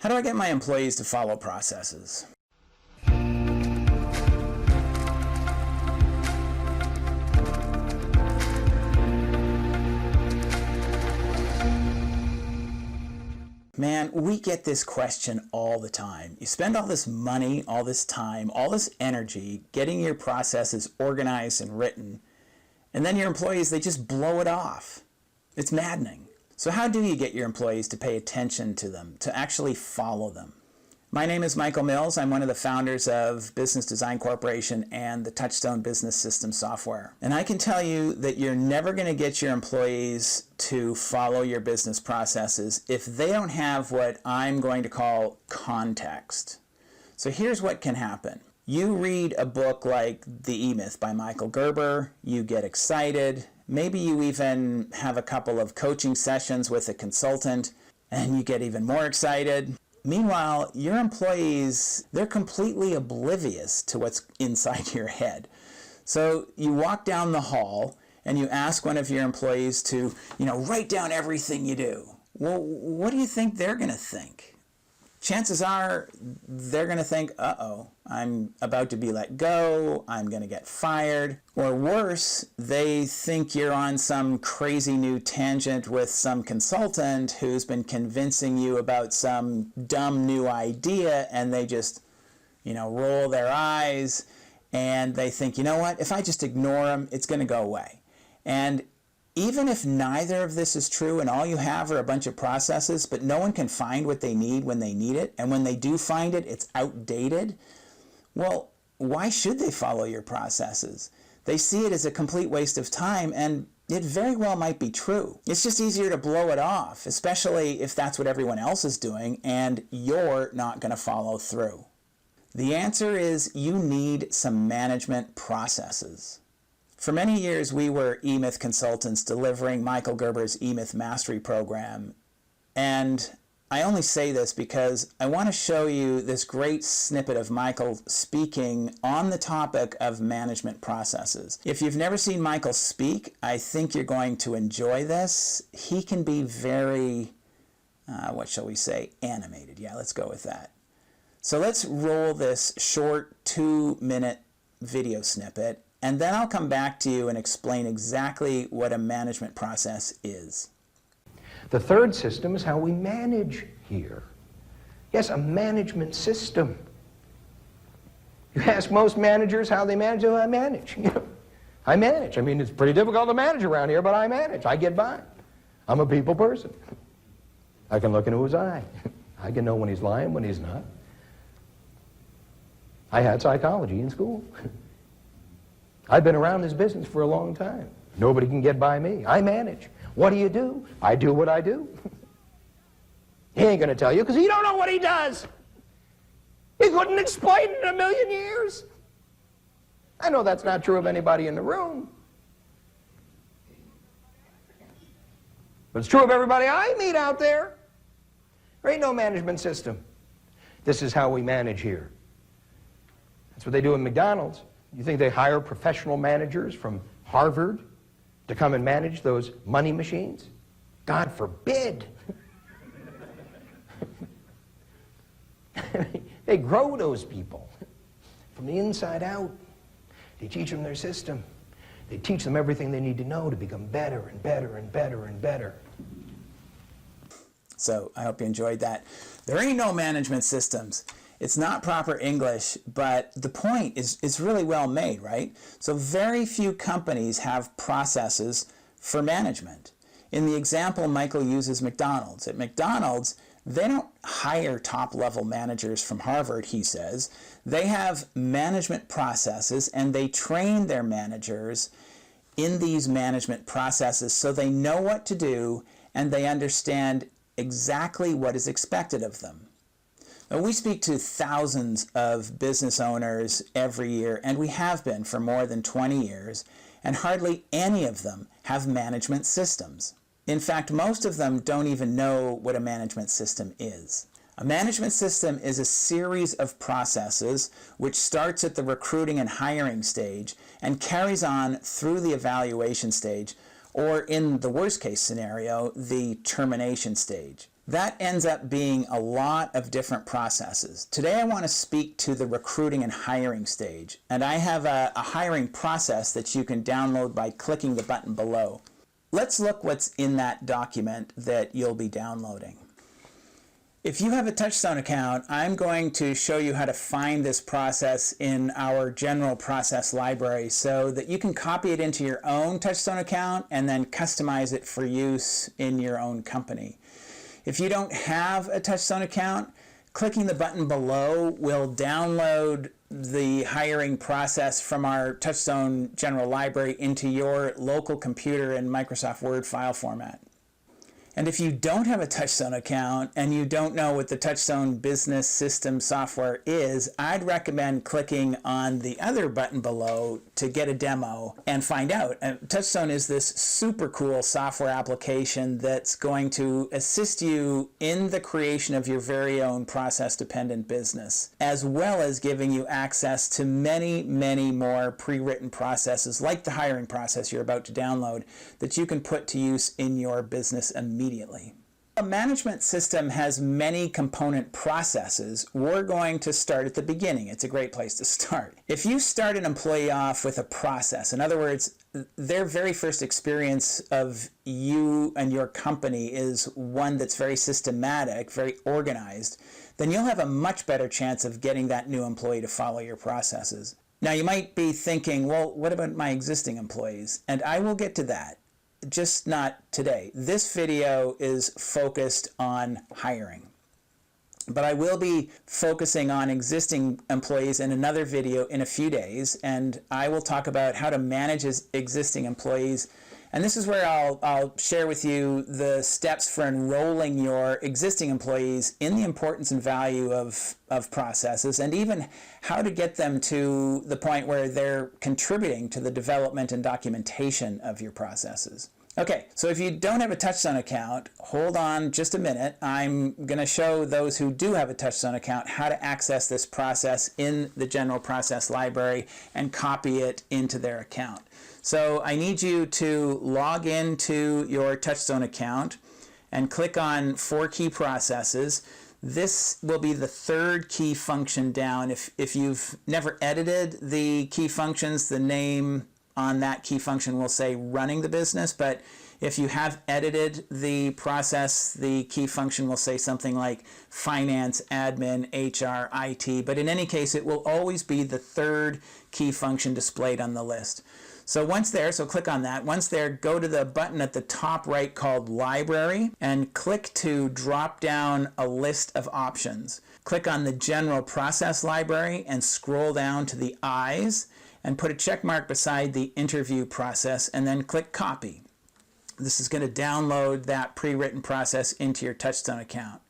How do I get my employees to follow processes? Man, we get this question all the time. You spend all this money, all this time, all this energy getting your processes organized and written, and then your employees, they just blow it off. It's maddening. So how do you get your employees to pay attention to them, to actually follow them? My name is Michael Mills. I'm one of the founders of Business Design Corporation and the TouchStone Business System software. And I can tell you that you're never going to get your employees to follow your business processes if they don't have what I'm going to call context. So here's what can happen. You read a book like The E-Myth by Michael Gerber, you get excited, maybe you even have a couple of coaching sessions with a consultant, and you get even more excited. Meanwhile, your employees, they're completely oblivious to what's inside your head. So you walk down the hall and you ask one of your employees to, write down everything you do. Well, what do you think they're going to think? Chances are they're going to think, uh-oh, I'm about to be let go, I'm going to get fired. Or worse, they think you're on some crazy new tangent with some consultant who's been convincing you about some dumb new idea, and they just, roll their eyes, and they think, you know what, if I just ignore them, it's going to go away. And even if neither of this is true and all you have are a bunch of processes, but no one can find what they need when they need it, and when they do find it, it's outdated, well, why should they follow your processes? They see it as a complete waste of time, and it very well might be true. It's just easier to blow it off, especially if that's what everyone else is doing and you're not going to follow through. The answer is you need some management processes. For many years, we were E-Myth consultants delivering Michael Gerber's E-Myth Mastery Program. And I only say this because I want to show you this great snippet of Michael speaking on the topic of management processes. If you've never seen Michael speak, I think you're going to enjoy this. He can be very, what shall we say, animated. Yeah, let's go with that. So let's roll this short 2-minute video snippet, and then I'll come back to you and explain exactly what a management process is. The third system is how we manage here. Yes, a management system. You ask most managers how they manage. Oh, I manage. I manage. I mean, it's pretty difficult to manage around here, but I manage. I get by. I'm a people person. I can look into his eye. I can know when he's lying, when he's not. I had psychology in school. I've been around this business for a long time. Nobody can get by me. I manage. What do? I do what I do. He ain't going to tell you because he don't know what he does. He couldn't explain it in a million years. I know that's not true of anybody in the room. But it's true of everybody I meet out there. There ain't no management system. This is how we manage here. That's what they do in McDonald's. You think they hire professional managers from Harvard to come and manage those money machines? God forbid. They grow those people from the inside out. They teach them their system. They teach them everything they need to know to become better and better and better and better. So I hope you enjoyed that. There ain't no management systems. It's not proper English, but the point is really well made, right? So very few companies have processes for management. In the example Michael uses McDonald's. At McDonald's, they don't hire top-level managers from Harvard, he says. They have management processes, and they train their managers in these management processes so they know what to do and they understand exactly what is expected of them. Now, we speak to thousands of business owners every year, and we have been for more than 20 years, and hardly any of them have management systems. In fact, most of them don't even know what a management system is. A management system is a series of processes which starts at the recruiting and hiring stage and carries on through the evaluation stage, or in the worst case scenario, the termination stage. That ends up being a lot of different processes. Today I want to speak to the recruiting and hiring stage, and I have a hiring process that you can download by clicking the button below. Let's look what's in that document that you'll be downloading. If you have a TouchStone account, I'm going to show you how to find this process in our general process library so that you can copy it into your own TouchStone account and then customize it for use in your own company. If you don't have a TouchStone account, clicking the button below will download the hiring process from our TouchStone general library into your local computer in Microsoft Word file format. And if you don't have a TouchStone account and you don't know what the TouchStone business system software is, I'd recommend clicking on the other button below to get a demo and find out. TouchStone is this super cool software application that's going to assist you in the creation of your very own process-dependent business, as well as giving you access to many, many more pre-written processes like the hiring process you're about to download that you can put to use in your business immediately. A management system has many component processes. We're going to start at the beginning. It's a great place to start. If you start an employee off with a process, in other words, their very first experience of you and your company is one that's very systematic, very organized, then you'll have a much better chance of getting that new employee to follow your processes. Now, you might be thinking, well, what about my existing employees? And I will get to that. Just not today. This video is focused on hiring. But I will be focusing on existing employees in another video in a few days, and I will talk about how to manage existing employees. And this is where I'll share with you the steps for enrolling your existing employees in the importance and value of processes, and even how to get them to the point where they're contributing to the development and documentation of your processes. Okay, so if you don't have a TouchStone account, hold on just a minute. I'm going to show those who do have a TouchStone account how to access this process in the general process library and copy it into their account. So I need you to log into your TouchStone account and click on 4 key processes. This will be the third key function down. If you've never edited the key functions, the name on that key function will say running the business, but if you have edited the process, the key function will say something like finance, admin, HR, IT, but in any case, it will always be the third key function displayed on the list. So once there, so click on that. Once there, go to the button at the top right called Library and click to drop down a list of options. Click on the General Process Library and scroll down to the I's and put a check mark beside the interview process and then click Copy. This is going to download that pre-written process into your TouchStone account.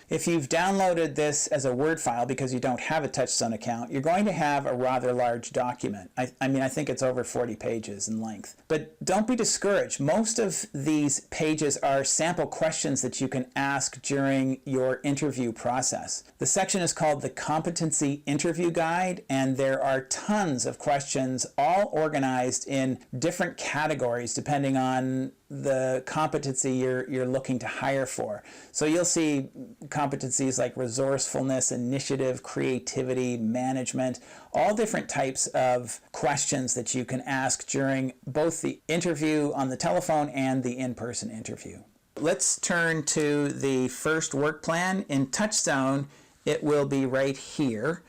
If you've downloaded this as a Word file because you don't have a TouchStone account, you're going to have a rather large document. I think it's over 40 pages in length. But don't be discouraged. Most of these pages are sample questions that you can ask during your interview process. The section is called the Competency Interview Guide, and there are tons of questions all organized in different categories depending on the competency you're looking to hire for. So you'll see competencies like resourcefulness, initiative, creativity, management, all different types of questions that you can ask during both the interview on the telephone and the in-person interview. Let's turn to the first work plan. In TouchStone, it will be right here.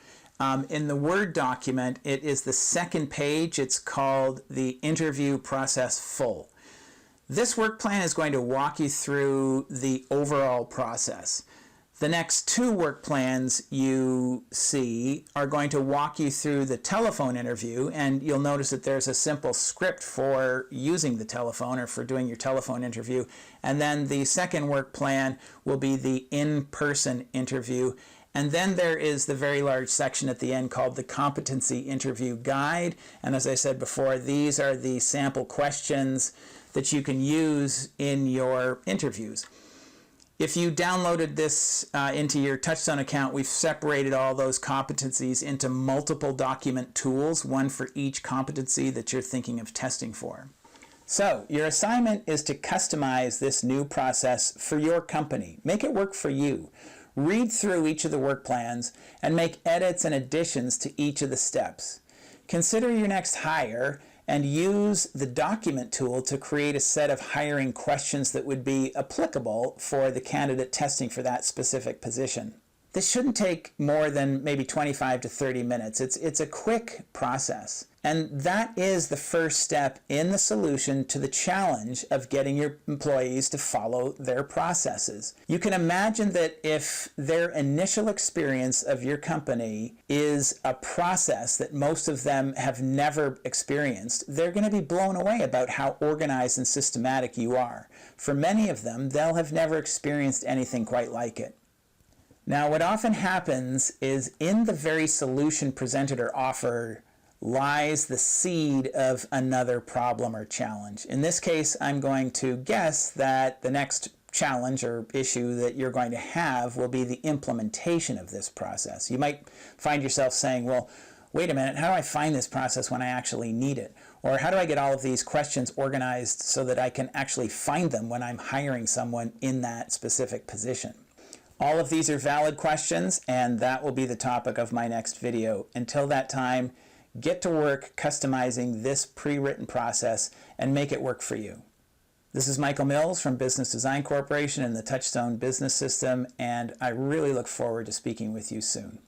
In the Word document, it is the second page. It's called the Interview Process Full. This work plan is going to walk you through the overall process. The next 2 work plans you see are going to walk you through the telephone interview, and you'll notice that there's a simple script for using the telephone or for doing your telephone interview. And then the second work plan will be the in-person interview. And then there is the very large section at the end called the Competency Interview Guide. And as I said before, these are the sample questions that you can use in your interviews. If you downloaded this into your TouchStone account, we've separated all those competencies into multiple document tools, one for each competency that you're thinking of testing for. So your assignment is to customize this new process for your company. Make it work for you. Read through each of the work plans and make edits and additions to each of the steps. Consider your next hire and use the document tool to create a set of hiring questions that would be applicable for the candidate testing for that specific position. This shouldn't take more than maybe 25 to 30 minutes. It's a quick process. And that is the first step in the solution to the challenge of getting your employees to follow their processes. You can imagine that if their initial experience of your company is a process that most of them have never experienced, they're going to be blown away about how organized and systematic you are. For many of them, they'll have never experienced anything quite like it. Now, what often happens is in the very solution presented or offered lies the seed of another problem or challenge. In this case, I'm going to guess that the next challenge or issue that you're going to have will be the implementation of this process. You might find yourself saying, well, wait a minute, how do I find this process when I actually need it? Or how do I get all of these questions organized so that I can actually find them when I'm hiring someone in that specific position? All of these are valid questions, and that will be the topic of my next video. Until that time, get to work customizing this pre-written process and make it work for you. This is Michael Mills from Business Design Corporation and the TouchStone Business System, and I really look forward to speaking with you soon.